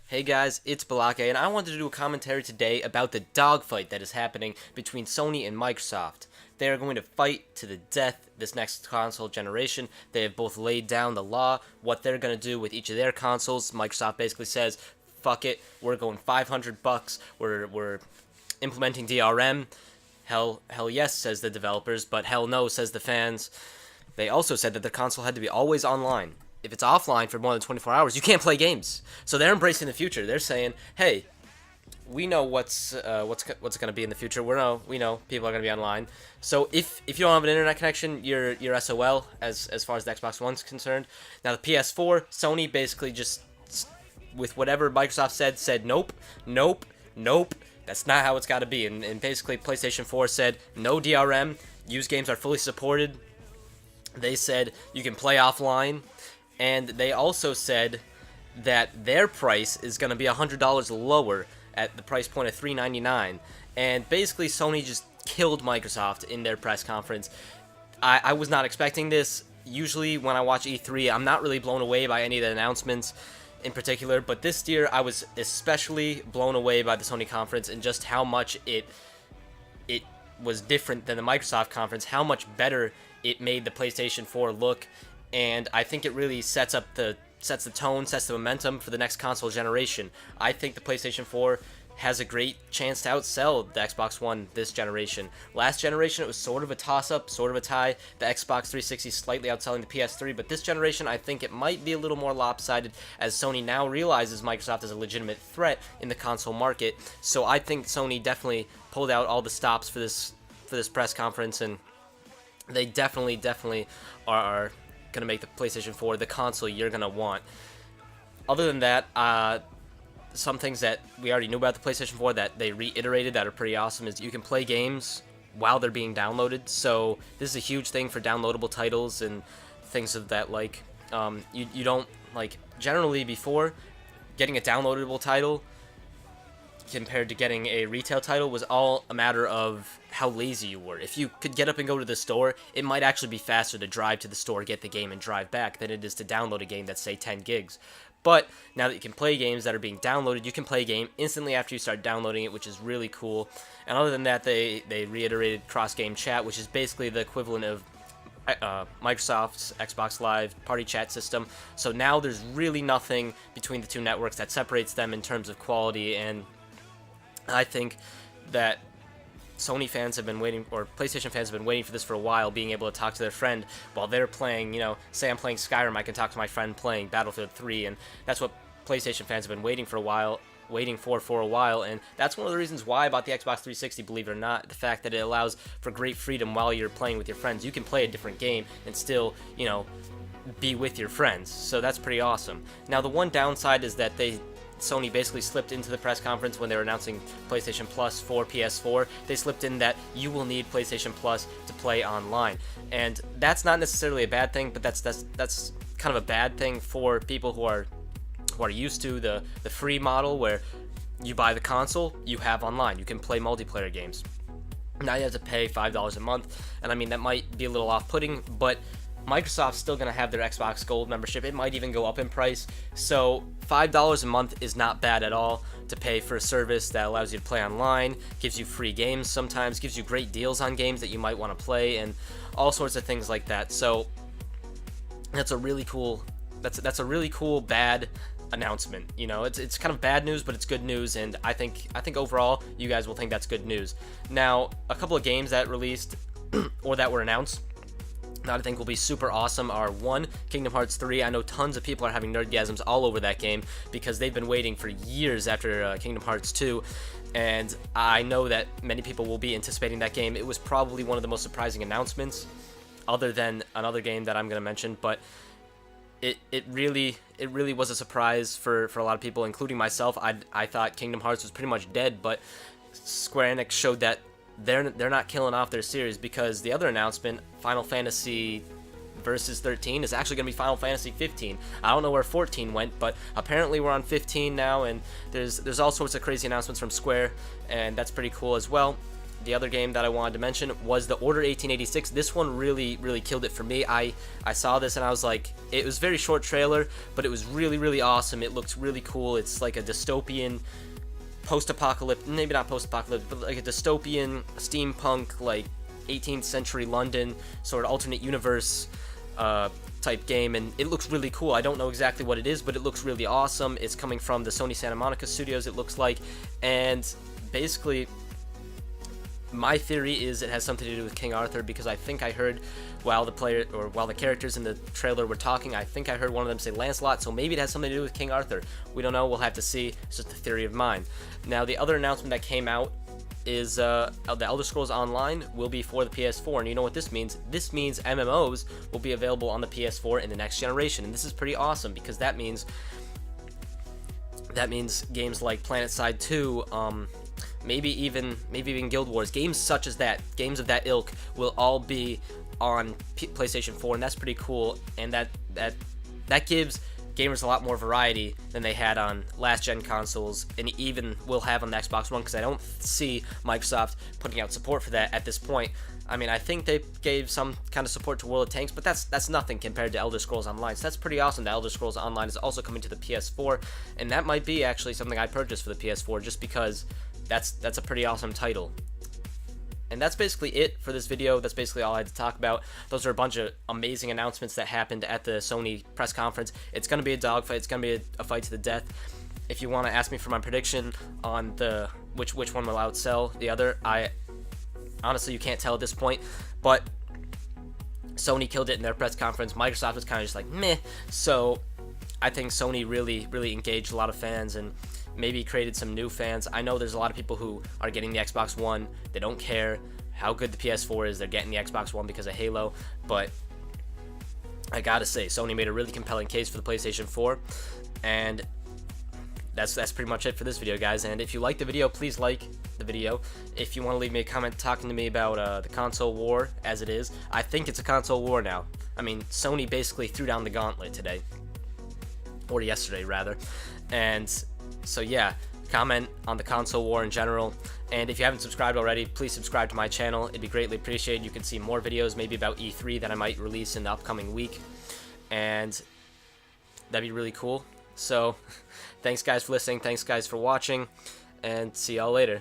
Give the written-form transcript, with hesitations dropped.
Hey guys, it's Bahlockaye, and I wanted to do a commentary today about the dogfight that is happening between Sony and Microsoft. They are going to fight to the death this next console generation. They have both laid down the law, what they're going to do with each of their consoles. Microsoft basically says, fuck it, we're going $500, we're implementing DRM. Hell yes, says the developers, but hell no, says the fans. They also said that the console had to be always online. If it's offline for more than 24 hours, you can't play games. So they're embracing the future. They're saying, hey, we know what's going to be in the future. We know people are going to be online. So if you don't have an internet connection, you're SOL as far as the Xbox One's concerned. Now the PS4, Sony basically just, with whatever Microsoft said nope. That's not how it's got to be. And basically PlayStation 4 said no DRM. Used games are fully supported. They said you can play offline. And they also said that their price is going to be $100 lower at the price point of $399. And basically, Sony just killed Microsoft in their press conference. I was not expecting this. Usually, when I watch E3, I'm not really blown away by any of the announcements in particular. But this year, I was especially blown away by the Sony conference and just how much it was different than the Microsoft conference, how much better it made the PlayStation 4 look. And I think it really sets the tone, sets the momentum for the next console generation. I think the PlayStation 4 has a great chance to outsell the Xbox One this generation. Last generation, it was sort of a toss-up, sort of a tie. The Xbox 360 slightly outselling the PS3, but this generation, I think it might be a little more lopsided as Sony now realizes Microsoft is a legitimate threat in the console market. So I think Sony definitely pulled out all the stops for this press conference, and they definitely are going to make the PlayStation 4 the console you're going to want. Other than that, some things that we already knew about the PlayStation 4 that they reiterated that are pretty awesome is you can play games while they're being downloaded. So this is a huge thing for downloadable titles and things of that like. You don't, like, generally before, getting a downloadable title compared to getting a retail title was all a matter of how lazy you were. If you could get up and go to the store, it might actually be faster to drive to the store, get the game, and drive back than it is to download a game that's, say, 10 gigs. But now that you can play games that are being downloaded, you can play a game instantly after you start downloading it, which is really cool. And other than that, they reiterated cross-game chat, which is basically the equivalent of Microsoft's Xbox Live party chat system. So now there's really nothing between the two networks that separates them in terms of quality, and I think that Sony fans have been waiting, or PlayStation fans have been waiting for this for a while, being able to talk to their friend while they're playing, say I'm playing Skyrim, I can talk to my friend playing Battlefield 3, and that's what PlayStation fans have been waiting for a while, and that's one of the reasons why I bought the Xbox 360, believe it or not, the fact that it allows for great freedom while you're playing with your friends. You can play a different game and still, be with your friends, so that's pretty awesome. Now, the one downside is that Sony basically slipped into the press conference when they were announcing PlayStation Plus for PS4. They slipped in that you will need PlayStation Plus to play online, and that's not necessarily a bad thing, but that's kind of a bad thing for people who are used to the free model where you buy the console, you have online, you can play multiplayer games. Now you have to pay $5 a month, and I mean that might be a little off-putting, but Microsoft's still going to have their Xbox Gold membership. It might even go up in price. So $5 a month is not bad at all to pay for a service that allows you to play online, gives you free games sometimes, gives you great deals on games that you might want to play, and all sorts of things like that. So that's a really cool bad announcement. It's kind of bad news, but it's good news, and I think overall you guys will think that's good news. Now, a couple of games that released or that were announced that I think will be super awesome are 1, Kingdom Hearts 3. I know tons of people are having nerdgasms all over that game because they've been waiting for years after Kingdom Hearts 2, and I know that many people will be anticipating that game. It was probably one of the most surprising announcements, other than another game that I'm going to mention, but it really was a surprise for a lot of people, including myself. I thought Kingdom Hearts was pretty much dead, but Square Enix showed that they're not killing off their series, because the other announcement, Final Fantasy Versus 13, is actually going to be Final Fantasy 15. I don't know where 14 went, but apparently we're on 15 now, and there's all sorts of crazy announcements from Square, and that's pretty cool as well. the other game that I wanted to mention was the Order 1886. This one really killed it for me. I saw this and I was like, it was a very short trailer, but it was really awesome. It looked really cool. It's like a dystopian post-apocalyptic, maybe not post-apocalyptic, but like a dystopian steampunk, like 18th century London sort of alternate universe type game, and it looks really cool. I don't know exactly what it is, but it looks really awesome. It's coming from the Sony Santa Monica studios, it looks like, and basically my theory is it has something to do with King Arthur, because I think I heard while the characters in the trailer were talking, I think I heard one of them say Lancelot, so maybe it has something to do with King Arthur. We don't know, we'll have to see. It's just a theory of mine. Now, the other announcement that came out is the Elder Scrolls Online will be for the PS4, and you know what this means? This means MMOs will be available on the PS4 in the next generation, and this is pretty awesome, because that means games like PlanetSide 2, maybe even Guild Wars, games such as that, games of that ilk, will all be on PlayStation 4, and that's pretty cool, and that gives gamers a lot more variety than they had on last-gen consoles, and even will have on the Xbox One, because I don't see Microsoft putting out support for that at this point. I mean, I think they gave some kind of support to World of Tanks, but that's nothing compared to Elder Scrolls Online, so that's pretty awesome that Elder Scrolls Online is also coming to the PS4, and that might be actually something I purchased for the PS4, just because that's a pretty awesome title. And that's basically it for this video. That's basically all I had to talk about. Those are a bunch of amazing announcements that happened at the Sony press conference. It's going to be a dogfight. It's going to be a fight to the death. If you want to ask me for my prediction on which one will outsell the other, honestly, you can't tell at this point. But Sony killed it in their press conference. Microsoft was kind of just like, meh. So I think Sony really engaged a lot of fans and maybe created some new fans. I know there's a lot of people who are getting the Xbox One. They don't care how good the PS4 is. They're getting the Xbox One because of Halo. But I gotta say, Sony made a really compelling case for the PlayStation 4. And that's pretty much it for this video, guys. And if you like the video, please like the video. If you want to leave me a comment talking to me about the console war as it is, I think it's a console war now. I mean, Sony basically threw down the gauntlet today. Or yesterday, rather. And so yeah, comment on the console war in general, and if you haven't subscribed already, please subscribe to my channel. It'd be greatly appreciated. You can see more videos maybe about E3 that I might release in the upcoming week, and that'd be really cool. So thanks guys for listening, thanks guys for watching, and see y'all later.